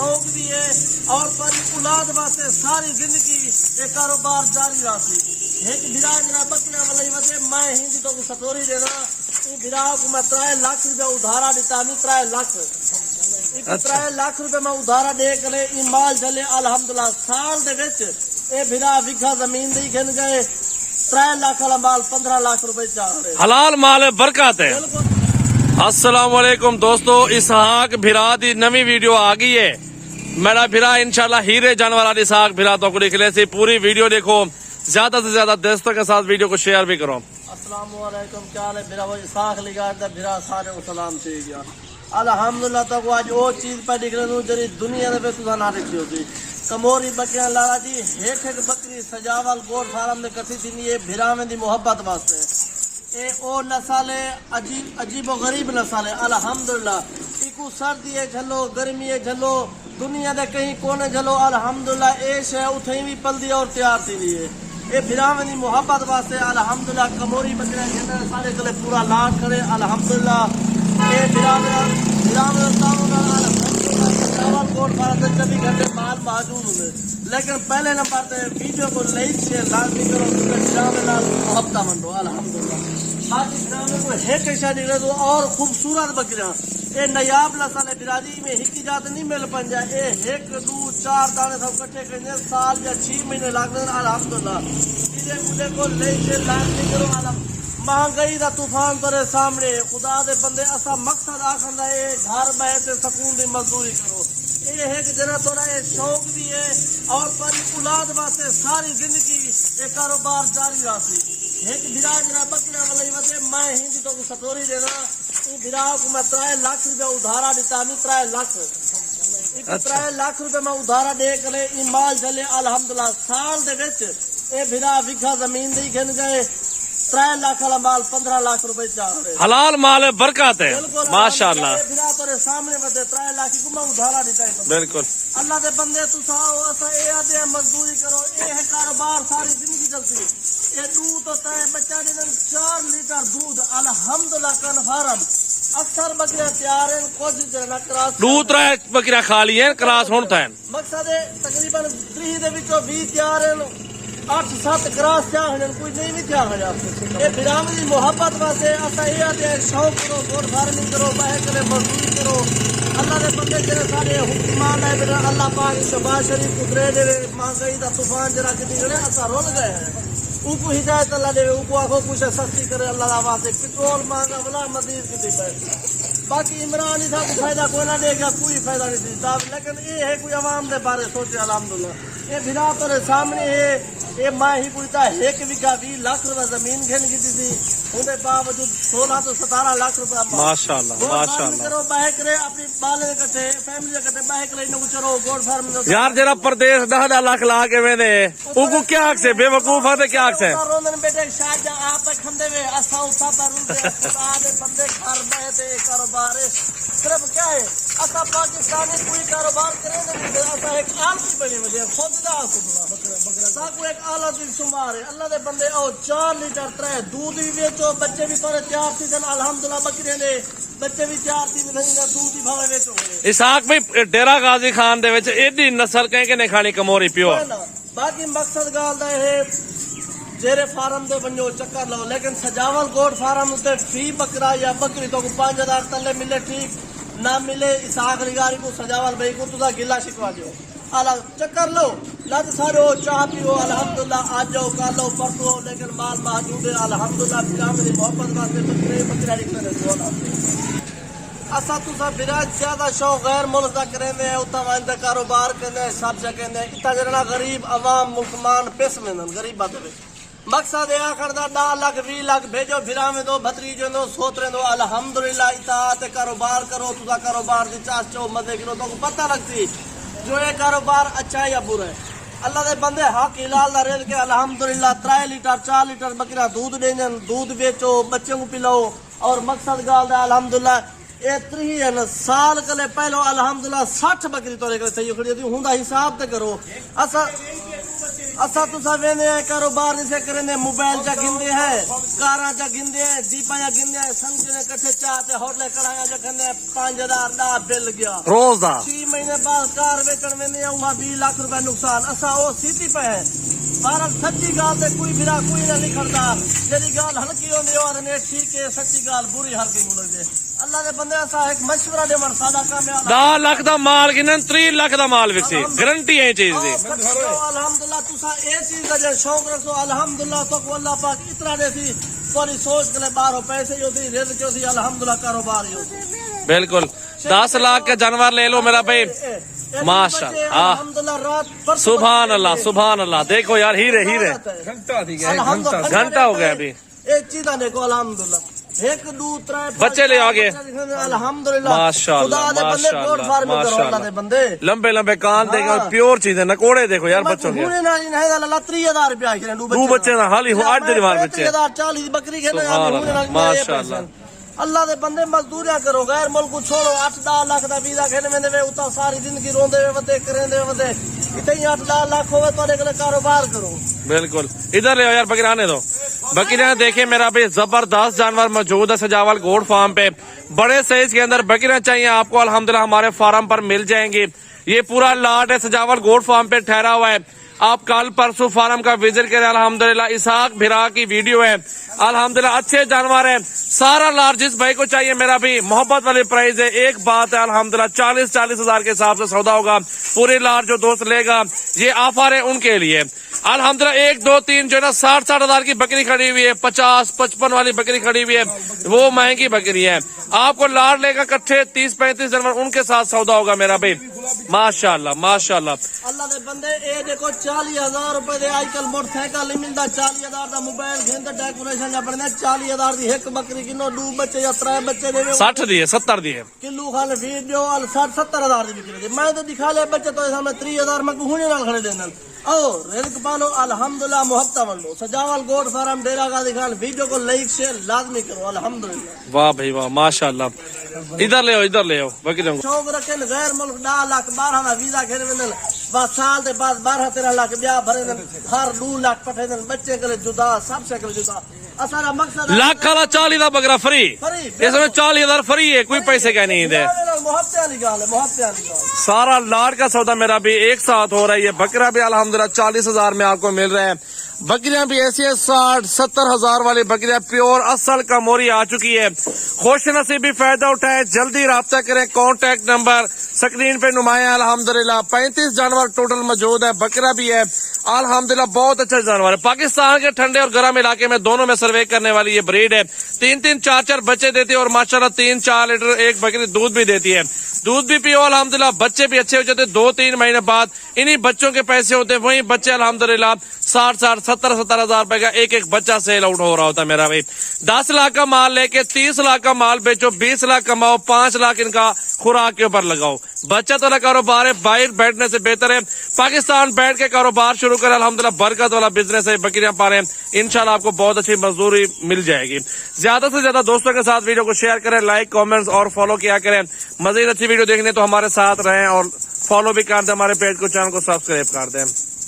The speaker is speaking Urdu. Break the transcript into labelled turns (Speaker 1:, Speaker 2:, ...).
Speaker 1: شوق بھی ہے اور پر اولاد واسطے ساری زندگی یہ کاروبار جاری رہی. ایک بھرا جنا بکریاں والی وجہ میں ہندی تو سٹوری دینا یہ بھرا کو میں 3 لاکھ روپیہ ادھارا دیتا نہیں 3 لاکھ 3 لاکھ روپے میں ادھارا دے کرے یہ مال چلے الحمدللہ سال دے وچ یہ بھرا وگھا زمین دی گھن گئے 3 لاکھ والا مال 15 لاکھ روپے چاہ رہے
Speaker 2: حلال مال ہے برکات ہے. السلام علیکم دوستو, اسحاق بھرا دی نوی ویڈیو آ گئی ہے. میرا بھرا انشاءاللہ ہیرے جانور والی اسحاق بھرا تو کو لکھ سی پوری ویڈیو دیکھو, زیادہ سے زیادہ دوستوں کے ساتھ ویڈیو کو شیئر بھی کرو.
Speaker 1: السلام علیکم, کیا حال ہے بھرا وہ اسحاق لگا دا بھرا سارے کو سلام چاہیے گیا الحمدللہ. تک آج وہ چیز پہ دکھ رہے ہوں جی دنیا میں تو نہ رکھی ہوتی کموری بکریاں لالا جی ایک ایک بکری سجاول گوڑ فارم میں کٹھی تھی یہ بھرا میں دی محبت واسطے اے او نسل ہے عجیب و غریب نسل ہے الحمدللہ. ایکو سردی ہے جھلو گرمی ہے جھلو دنیا دے کہیں کونے جھلو الحمدللہ ایش ہے اتھیں بھی پل دی اور تیار تھی لیے اے بھرا میں دی محبت واسطے الحمدللہ. کموری بکریاں جھنے سارے کلے پورا لاٹ کرے الحمدللہ. اے بھرا میں چاول کوٹ فارم 24 گھنٹے مال موجود ہوئے لیکن پہلے نمبر تے ویڈیو کو لائک شیئر لازمی کرو کیونکہ بھرا میں نال محبت منڈو الحمدللہ. باقی بھرا میں کو ایک شاہ نکلے تو اور خوبصورت بکریاں اے نیاب نسل ہے برادری میں ہکی جات نہیں مل پنجا اے 1 2 4 دانے سب کٹھے کرنے سال یا 6 مہینے لگ دیں الحمدللہ. چیزیں مجھے کو لائک شیئر لازمی کرو الحمدللہ. مہنگائی دا طوفان ترے سامنے خدا دے بندے اسا مقصد آکھندا اے گھر بیٹھے سکون دی مزدوری کرو. یہ ہے کہ جنا تھوڑا یہ شوق بھی ہے اور پر اولاد واسطے ساری زندگی یہ کاروبار جاری رہی. ایک بھرا جنا بکریاں والی وجہ میں ہندی تو سٹوری دینا یہ بھرا کو میں 3 لاکھ روپیہ ادھارا دیتا نہیں 3 لاکھ 3 لاکھ روپے میں ادھارا دے کرے یہ مال چلے الحمدللہ. سال دے وچ یہ بھرا وگھا زمین دی گھن گئے 3 لاکھ والا مال 15 لاکھ روپے چاہ رہے
Speaker 2: حلال مال ہے برکات ہے ماشاءاللہ.
Speaker 1: بھرا تیرے سامنے بدے 3 لاکھ کو میں ادھارا دیتا ہے
Speaker 2: بالکل.
Speaker 1: اللہ دے بندے تسا آؤ اسا اے آدے مزدوری کرو اے ہے کاروبار ساری زندگی چلتی. اے دودھ ہوتا ہے بچہ دن 4 لیٹر دودھ الحمدللہ کنفارم اکثر بکریاں تیار ہیں کچھ جنا کراس
Speaker 2: دودھ رہے بکریاں کھا لی ہیں کراس ہون تھا
Speaker 1: مقصد ہے تقریباً 30 دے وچوں 20 تیار ہیں 8-7 کراس کیا ہیں کوئی نہیں بھی کیا ہے اے بھرا میں دی محبت واسطے اسا اے آدے شوق کرو گوڑ فارمنگ کرو باہر کرے مزدوری کرو. اللہ دے بندے جڑے سارے حکمان ہے میرا اللہ پاک شباز شریف قدرے دے مہنگائی دا طوفان جڑا کہ نکلے اسا رول گئے ہیں ان کو ہدایت اللہ دے ان کو آخو کچھ سستی کرے اللہ دا واسطے پٹرول مہنگا بلا مزید کی پہ. باقی عمران صاحب کو فائدہ کوئی نہ دے گا کوئی فائدہ نہیں دیتا لیکن یہ ہے کوئی عوام دے بارے سوچے الحمدللہ. یہ بھرا پر سامنے ہے یہ ماں ہی کوئی تا 1 بیگھہ 20 لاکھ روپے زمین گھن کی تھی اندر باوجود 16 تو 17 لاکھ روپے
Speaker 2: ماشاءاللہ ماشاءاللہ.
Speaker 1: کرو باہر کرے اپنی بالے کٹے فیملی کٹے باہر کرے انہوں چرو گوڈ فارم
Speaker 2: یار جرا پردیس 10 لاکھ لا کے میں نے او کو کیا حق سے بے وقوف ہے کیا حق سے
Speaker 1: روندن بیٹے شاید آپ کھندے وے اسا اوتا پر خدا دے بندے گھر بیٹھے کاروبار صرف کیا ہے اسا پاکستانی کوئی کاروبار کرے نہیں اسا ایک عالمی بنے ہوئے خود دا بکرا کو ایک اعلیٰ دل شمار ہے. اللہ دے بندے او 4 لیٹر 3 دودھ بھی بیچو بچے بھی پڑے تیار تھی دن الحمدللہ بکرے نے بچے بھی تیار تھی دودھ بھی بھاوے بیچو.
Speaker 2: اسحاق بھائی ڈیرا غازی خان دے وچ ایڈی نسل کہیں کہ نہیں کھانی کموری پیو.
Speaker 1: باقی مقصد گال دا ہے جیرے فارم دے بنجو چکر لو لیکن سجاول گوڈ فارم تے فی بکرا یا بکری تو 5000 تلے ملے ٹھیک نہ ملے اسحاق نگاری کو سجاول بھائی کو تو گلا شکوا دیو چکر لو لد سارو چاہ پیو الحمدللہ آج جاؤ کر لو پرسو لیکن مال موجود ہے الحمدللہ. بھرا میری محبت واسطے بکرے بکرا نکلے دعا اسا تو سب بھرا زیادہ شوق غیر ملک دا کریں دے اتنا وائندہ کاروبار کریں سب جگہ دے اتنا جڑنا غریب عوام مسلمان پیس میں غریب دے مقصد ہے آخر دا 10 لاکھ 20 لاکھ بھیجو بھرا میں دو بھتریجو دو سوترے دو الحمدللہ اطاعت کاروبار کرو تو کاروبار دی چاس چو مزے کرو تو پتہ لگتی جو یہ کاروبار اچھا یا برا ہے. اللہ دے بندے حق حلال دا رزق کے الحمدللہ 3 لیٹر 4 لیٹر بکرا دودھ دیں دودھ بیچو بچوں کو پلاؤ اور مقصد گال دا الحمدللہ اے 3 سال کلے پہلو الحمدللہ 60 بکری تو لے کر صحیح کھڑی تھی ہوندا حساب تے کرو اسا اصا تسا ویندے ہیں کاروبار نہیں سے کرنے موبائل چا گھندے ہیں کاراں چا گھندے ہیں جیپاں چا گھندے ہیں سنجنے کٹھے چاہتے ہوٹلے کڑھائیاں چا گھندے ہیں 5000 دا بل گیا
Speaker 2: روز دا
Speaker 1: 6 مہینے بعد کار ویچن ویندے ہیں وہاں 20 لاکھ روپے نقصان اسا او سیدھی پہ ہے بہرحال سچی گال تے کوئی بھرا کوئی نہ نکھڑدا جڑی گال ہلکی ہوندی اور نے ٹھیک ہے سچی گال بری ہر کی ملک دے اللہ دے بندے اسا ایک مشورہ دے من سادہ کام ہے
Speaker 2: 10 لاکھ دا مال گنن 3 لاکھ دا مال وچ گارنٹی ہے چیز دی
Speaker 1: الحمدللہ تسا اے چیز دا جے شوق رکھو الحمدللہ تو اللہ پاک اتنا دے سی تھوڑی سوچ کے باہر پیسے ہی ہوتی رزق ہوتی الحمدللہ کاروبار ہی ہوتی
Speaker 2: بالکل 10 لاکھ کا جانور لے لو میرا بھائی ماشاء اللہ سبحان اللہ دیکھو یار ہیرے گھنٹہ ہو گیا ابھی
Speaker 1: ایک چیز دیکھو الحمدللہ 1 2 3
Speaker 2: بچے لے آگے
Speaker 1: الحمدللہ
Speaker 2: ماشاءاللہ بندے لمبے کان دیکھو پیور چیزیں نکوڑے دیکھو یار بچوں کے
Speaker 1: 30,000 روپیہ
Speaker 2: دو بچے نہ حالی 8 دن بعد بچے
Speaker 1: 40 بکری
Speaker 2: ماشاءاللہ
Speaker 1: اللہ دے بندے مزدوریاں کرو غیر ملک چھوڑو 8-10 لاکھ دا ویزا کھینے میں دے اتا ساری زندگی روندے ودے کرندے ودے اتنی 8-10 لاکھ ہوئے تو اگلے کاروبار کرو
Speaker 2: بالکل ادھر لے یار بکری آنے دو بکریاں دیکھیں میرا بھی زبردست جانور موجود ہے سجاول گوڈ فارم پہ بڑے سائز کے اندر بکریاں چاہیے آپ کو الحمدللہ ہمارے فارم پر مل جائیں گی یہ پورا لاٹ ہے سجاول گوڈ فارم پہ ٹھہرا ہوا ہے آپ کل پرسوں فارم کا وزٹ کریں الحمدللہ اسحاق بھرا کی ویڈیو ہے الحمدللہ اچھے جانور ہیں سارا لار جس بھائی کو چاہیے میرا بھی محبت والی پرائز ہے ایک بات ہے الحمدللہ 40 ہزار کے حساب سے سودا ہوگا پورے لار جو دوست لے گا یہ آفر ہے ان کے لیے الحمدللہ 1 2 3 جو ہے نا 60 ہزار کی بکری کھڑی ہوئی ہے 50 55 والی بکری کھڑی ہوئی ہے وہ مہنگی بکری ہے آپ کو لار لے گا کٹھے 30 35 جانور ان کے ساتھ سودا ہوگا میرا بھائی ماشاءاللہ
Speaker 1: اللہ دے بندے اے دیکھو 40,000 روپے دے آج کل موٹر سائیکل نہیں ملتا 40,000 دا موبائل گھن تے ڈیکوریشن جا بننے 40,000 دی ایک بکری کنو 2 بچے یا 3 بچے دے
Speaker 2: 60 دی ہے 70 دی ہے
Speaker 1: کلو خال ویڈیو 60-70,000 دی بکری دی میں تے دکھا لے بچے تو سامنے 30,000 میں کو ہنے نال کھڑے دینن او رزق پالو الحمدللہ محبت ولو سجاول گوڈ فارم ڈیرا کا دکھان ویڈیو کو لائک شیئر لازمی کرو الحمدللہ
Speaker 2: واہ بھائی واہ ماشاءاللہ ادھر لے آؤ بکریوں کو
Speaker 1: شوق رکھن غیر ملک 10 لاکھ 12 دا ویزا کھڑے وندن بس سال دے بعد 12-13 لاکھ بیا بھرے دن ہر 2 لاکھ پٹھے دن بچے کرے جدا سب سے کرے جدا اسارا مقصد
Speaker 2: لاکھ والا 40 دا بکرا فری اس میں 40,000 فری ہے کوئی پیسے کا نہیں دے
Speaker 1: محبت والی گل ہے محبت والی گل
Speaker 2: سارا لاٹ کا سودا میرا بھی ایک ساتھ ہو رہا ہے یہ بکرا بھی الحمدللہ 40,000 میں آپ کو مل رہا ہے بکریاں بھی ایسی ہیں 60-70 ہزار والی بکریاں پیور اصل کا موری آ چکی ہے خوش نصیبی فائدہ اٹھائے جلدی رابطہ کریں کانٹیکٹ نمبر سکرین پہ نمایاں الحمدللہ 35 جانور ٹوٹل موجود ہے بکرا بھی ہے الحمدللہ بہت اچھا جانور ہے پاکستان کے ٹھنڈے اور گرم علاقے میں دونوں میں سروے کرنے والی یہ بریڈ ہے 3-3 4-4 بچے دیتی ہے اور ماشاءاللہ 3-4 لیٹر ایک بکری دودھ بھی دیتی ہے دودھ بھی پیو الحمدللہ بچے بھی اچھے ہو جاتے 2-3 مہینے بعد انہی بچوں کے پیسے ہوتے ہیں وہیں بچے الحمدللہ 60-70 ہزار روپے کا ایک بچہ سیل آؤٹ ہو رہا ہوتا ہے میرا بھائی 10 لاکھ کا مال لے کے 30 لاکھ کا مال بیچو 20 لاکھ کماؤ 5 لاکھ ان کا خوراک کے اوپر لگاؤ بچت والا کاروبار ہے باہر بیٹھنے سے بہتر ہے پاکستان بیٹھ کے کاروبار شروع کرے الحمدللہ برکت والا بزنس ہے بکریاں پالیں انشاءاللہ آپ کو بہت اچھی مزدوری مل جائے گی زیادہ سے زیادہ دوستوں کے ساتھ ویڈیو کو شیئر کریں لائک کامنٹس اور فالو کیا کریں مزید اچھی ویڈیو دیکھنے تو ہمارے ساتھ رہیں اور فالو بھی کر دیں ہمارے پیج کو چینل کو سبسکرائب کر دیں